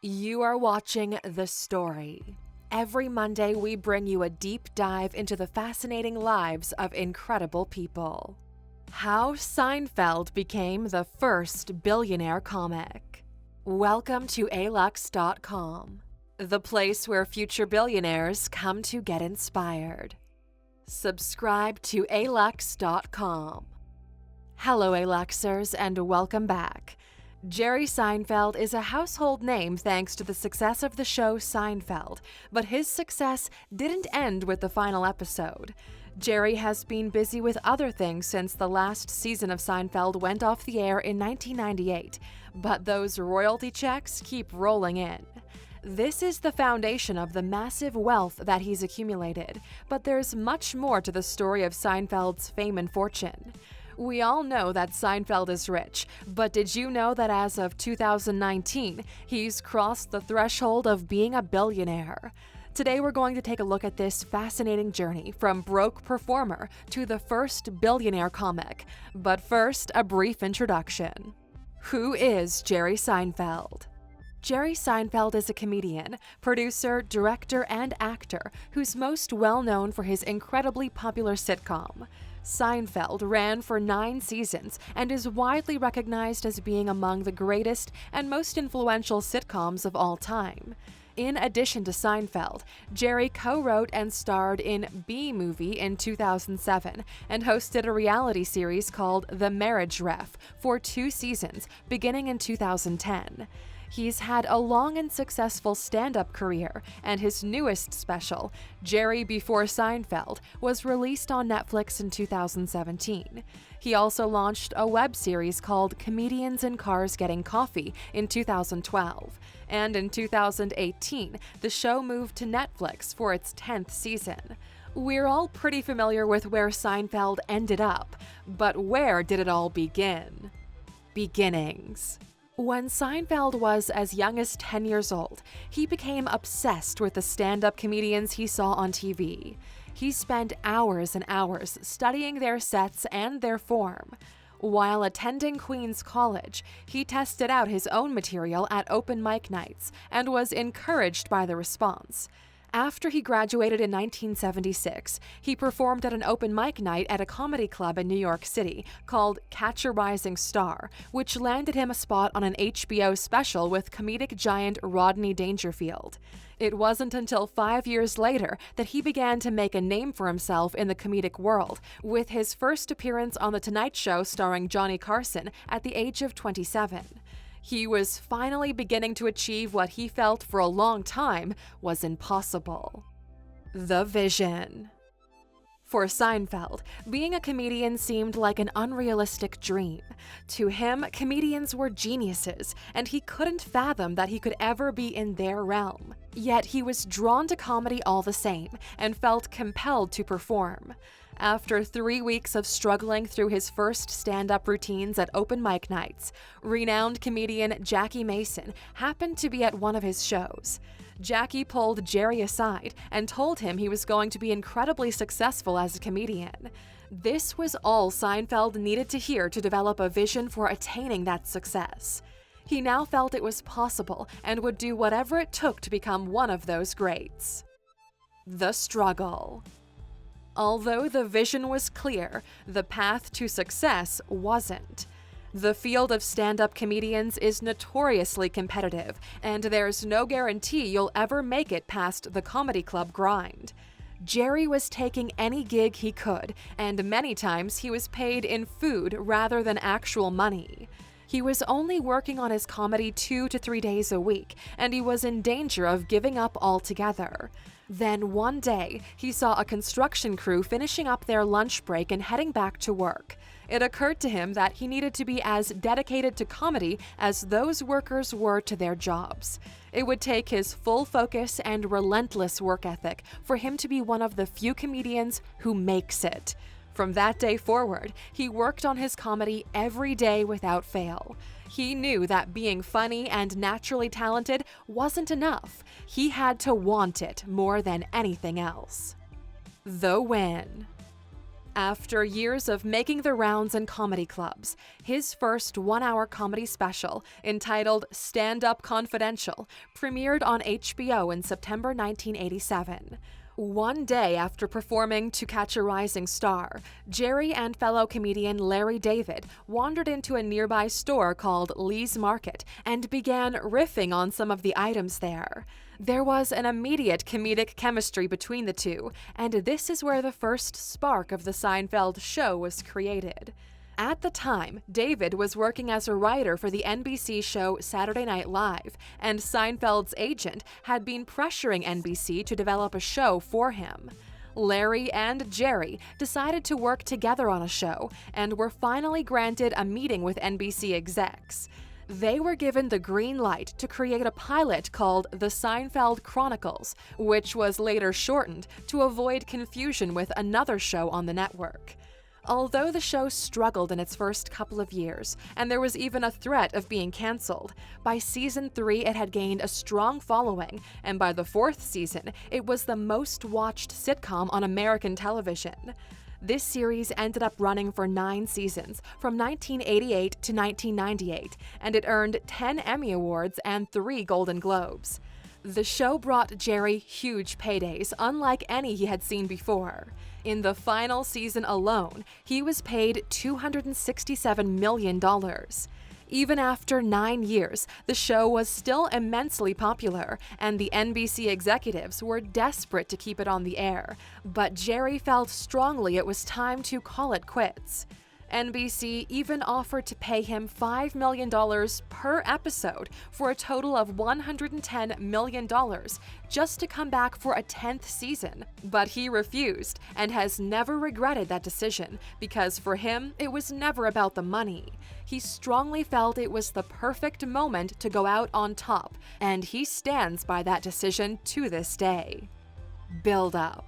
You are watching The Story. Every Monday, we bring you a deep dive into the fascinating lives of incredible people. How Seinfeld became the first billionaire comic. Welcome to Alux.com, the place where future billionaires come to get inspired. Subscribe to Alux.com. Hello, Aluxers, and welcome back. Jerry Seinfeld is a household name thanks to the success of the show Seinfeld, but his success didn't end with the final episode. Jerry has been busy with other things since the last season of Seinfeld went off the air in 1998, but those royalty checks keep rolling in. This is the foundation of the massive wealth that he's accumulated, but there's much more to the story of Seinfeld's fame and fortune. We all know that Seinfeld is rich, but did you know that as of 2019, he's crossed the threshold of being a billionaire? Today we're going to take a look at this fascinating journey from broke performer to the first billionaire comic. But first, a brief introduction. Who is Jerry Seinfeld? Jerry Seinfeld is a comedian, producer, director, and actor who's most well known for his incredibly popular sitcom. Seinfeld ran for 9 seasons and is widely recognized as being among the greatest and most influential sitcoms of all time. In addition to Seinfeld, Jerry co-wrote and starred in B-Movie in 2007 and hosted a reality series called The Marriage Ref for 2 seasons, beginning in 2010. He's had a long and successful stand-up career, and his newest special, Jerry Before Seinfeld, was released on Netflix in 2017. He also launched a web series called Comedians in Cars Getting Coffee in 2012, and in 2018, the show moved to Netflix for its 10th season. We're all pretty familiar with where Seinfeld ended up, but where did it all begin? Beginnings. When Seinfeld was as young as 10 years old, he became obsessed with the stand-up comedians he saw on TV. He spent hours and hours studying their sets and their form. While attending Queens College, he tested out his own material at open mic nights and was encouraged by the response. After he graduated in 1976, he performed at an open mic night at a comedy club in New York City called Catch a Rising Star, which landed him a spot on an HBO special with comedic giant Rodney Dangerfield. It wasn't until 5 years later that he began to make a name for himself in the comedic world, with his first appearance on The Tonight Show starring Johnny Carson at the age of 27. He was finally beginning to achieve what he felt for a long time was impossible. The vision. For Seinfeld, being a comedian seemed like an unrealistic dream. To him, comedians were geniuses, and he couldn't fathom that he could ever be in their realm. Yet he was drawn to comedy all the same, and felt compelled to perform. After 3 weeks of struggling through his first stand-up routines at open mic nights, renowned comedian Jackie Mason happened to be at one of his shows. Jackie pulled Jerry aside and told him he was going to be incredibly successful as a comedian. This was all Seinfeld needed to hear to develop a vision for attaining that success. He now felt it was possible and would do whatever it took to become one of those greats. The struggle. Although the vision was clear, the path to success wasn't. The field of stand-up comedians is notoriously competitive, and there's no guarantee you'll ever make it past the comedy club grind. Jerry was taking any gig he could, and many times he was paid in food rather than actual money. He was only working on his comedy 2 to 3 days a week, and he was in danger of giving up altogether. Then one day, he saw a construction crew finishing up their lunch break and heading back to work. It occurred to him that he needed to be as dedicated to comedy as those workers were to their jobs. It would take his full focus and relentless work ethic for him to be one of the few comedians who makes it. From that day forward, he worked on his comedy every day without fail. He knew that being funny and naturally talented wasn't enough. He had to want it more than anything else. The win. After years of making the rounds in comedy clubs, his first one-hour comedy special, entitled Stand Up Confidential, premiered on HBO in September 1987. One day after performing To Catch a Rising Star, Jerry and fellow comedian Larry David wandered into a nearby store called Lee's Market and began riffing on some of the items there. There was an immediate comedic chemistry between the two, and this is where the first spark of the Seinfeld show was created. At the time, David was working as a writer for the NBC show Saturday Night Live, and Seinfeld's agent had been pressuring NBC to develop a show for him. Larry and Jerry decided to work together on a show, and were finally granted a meeting with NBC execs. They were given the green light to create a pilot called The Seinfeld Chronicles, which was later shortened to avoid confusion with another show on the network. Although the show struggled in its first couple of years, and there was even a threat of being canceled, by season 3 it had gained a strong following, and by the 4th season, it was the most-watched sitcom on American television. This series ended up running for 9 seasons, from 1988 to 1998, and it earned 10 Emmy Awards and 3 Golden Globes. The show brought Jerry huge paydays, unlike any he had seen before. In the final season alone, he was paid $267 million. Even after 9 years, the show was still immensely popular, and the NBC executives were desperate to keep it on the air. But Jerry felt strongly it was time to call it quits. NBC even offered to pay him $5 million per episode for a total of $110 million just to come back for a 10th season. But he refused and has never regretted that decision because for him, it was never about the money. He strongly felt it was the perfect moment to go out on top, and he stands by that decision to this day. Build up.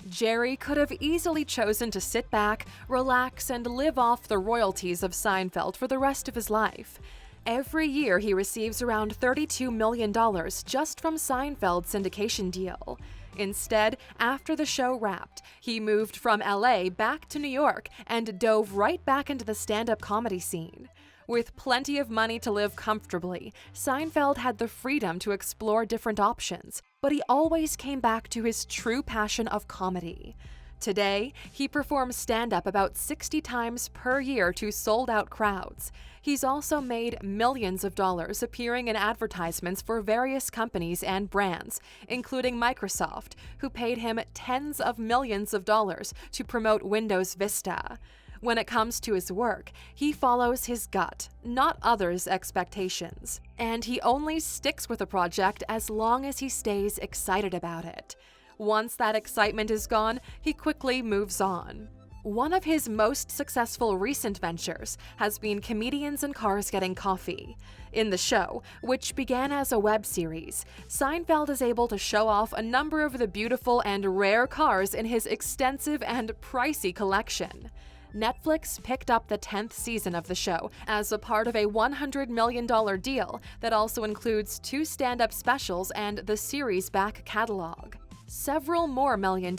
Jerry could have easily chosen to sit back, relax, and live off the royalties of Seinfeld for the rest of his life. Every year he receives around $32 million just from Seinfeld's syndication deal. Instead, after the show wrapped, he moved from LA back to New York and dove right back into the stand-up comedy scene. With plenty of money to live comfortably, Seinfeld had the freedom to explore different options, but he always came back to his true passion of comedy. Today, he performs stand-up about 60 times per year to sold-out crowds. He's also made millions of dollars appearing in advertisements for various companies and brands, including Microsoft, who paid him tens of millions of dollars to promote Windows Vista. When it comes to his work, he follows his gut, not others' expectations. And he only sticks with a project as long as he stays excited about it. Once that excitement is gone, he quickly moves on. One of his most successful recent ventures has been Comedians in Cars Getting Coffee. In the show, which began as a web series, Seinfeld is able to show off a number of the beautiful and rare cars in his extensive and pricey collection. Netflix picked up the 10th season of the show as a part of a $100 million deal that also includes 2 stand-up specials and the series' back catalog. Several more $1 million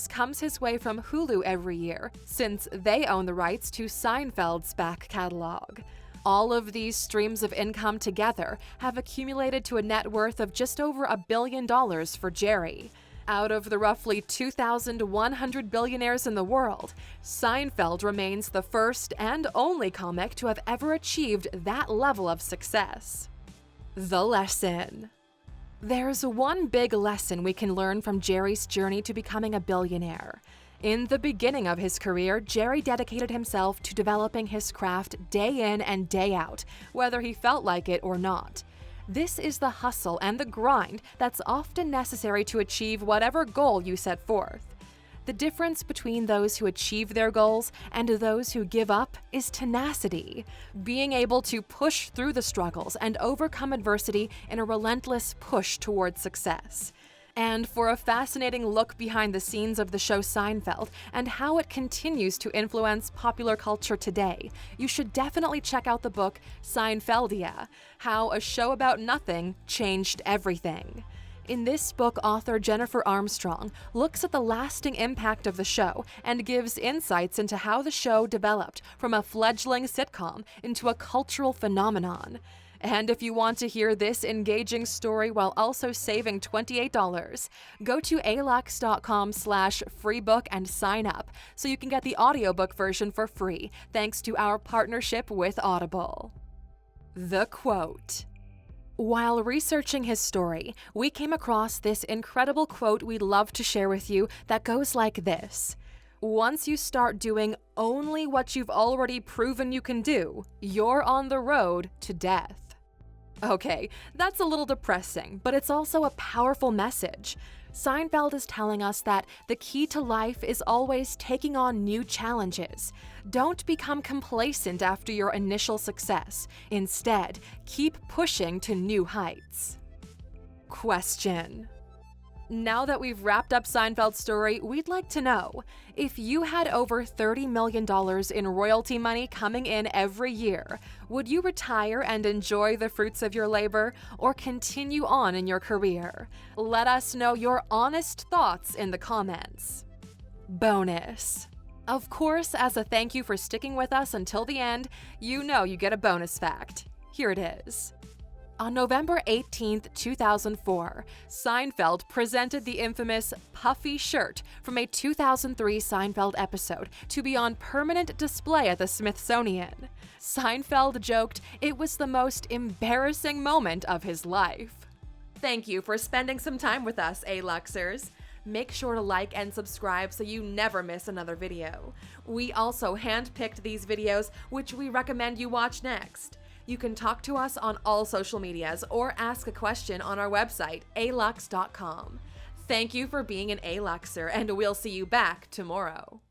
comes his way from Hulu every year, since they own the rights to Seinfeld's back catalog. All of these streams of income together have accumulated to a net worth of just over $1 billion for Jerry. Out of the roughly 2,100 billionaires in the world, Seinfeld remains the first and only comic to have ever achieved that level of success. The lesson. There's one big lesson we can learn from Jerry's journey to becoming a billionaire. In the beginning of his career, Jerry dedicated himself to developing his craft day in and day out, whether he felt like it or not. This is the hustle and the grind that's often necessary to achieve whatever goal you set forth. The difference between those who achieve their goals and those who give up is tenacity, being able to push through the struggles and overcome adversity in a relentless push towards success. And for a fascinating look behind the scenes of the show Seinfeld and how it continues to influence popular culture today, you should definitely check out the book Seinfeldia: How a Show About Nothing Changed Everything. In this book, author Jennifer Armstrong looks at the lasting impact of the show and gives insights into how the show developed from a fledgling sitcom into a cultural phenomenon. And if you want to hear this engaging story while also saving $28, go to Alux.com/freebook and sign up so you can get the audiobook version for free thanks to our partnership with Audible. The quote. While researching his story, we came across this incredible quote we'd love to share with you that goes like this. Once you start doing only what you've already proven you can do, you're on the road to death. Okay, that's a little depressing, but it's also a powerful message. Seinfeld is telling us that the key to life is always taking on new challenges. Don't become complacent after your initial success. Instead, keep pushing to new heights. Question. Now that we've wrapped up Seinfeld's story, we'd like to know, if you had over $30 million in royalty money coming in every year, would you retire and enjoy the fruits of your labor or continue on in your career? Let us know your honest thoughts in the comments. Bonus. Of course, as a thank you for sticking with us until the end, you know you get a bonus fact. Here it is. On November 18, 2004, Seinfeld presented the infamous puffy shirt from a 2003 Seinfeld episode to be on permanent display at the Smithsonian. Seinfeld joked it was the most embarrassing moment of his life. Thank you for spending some time with us, Aluxers. Make sure to like and subscribe so you never miss another video. We also handpicked these videos, which we recommend you watch next. You can talk to us on all social medias or ask a question on our website, Alux.com. Thank you for being an Aluxer, and we'll see you back tomorrow.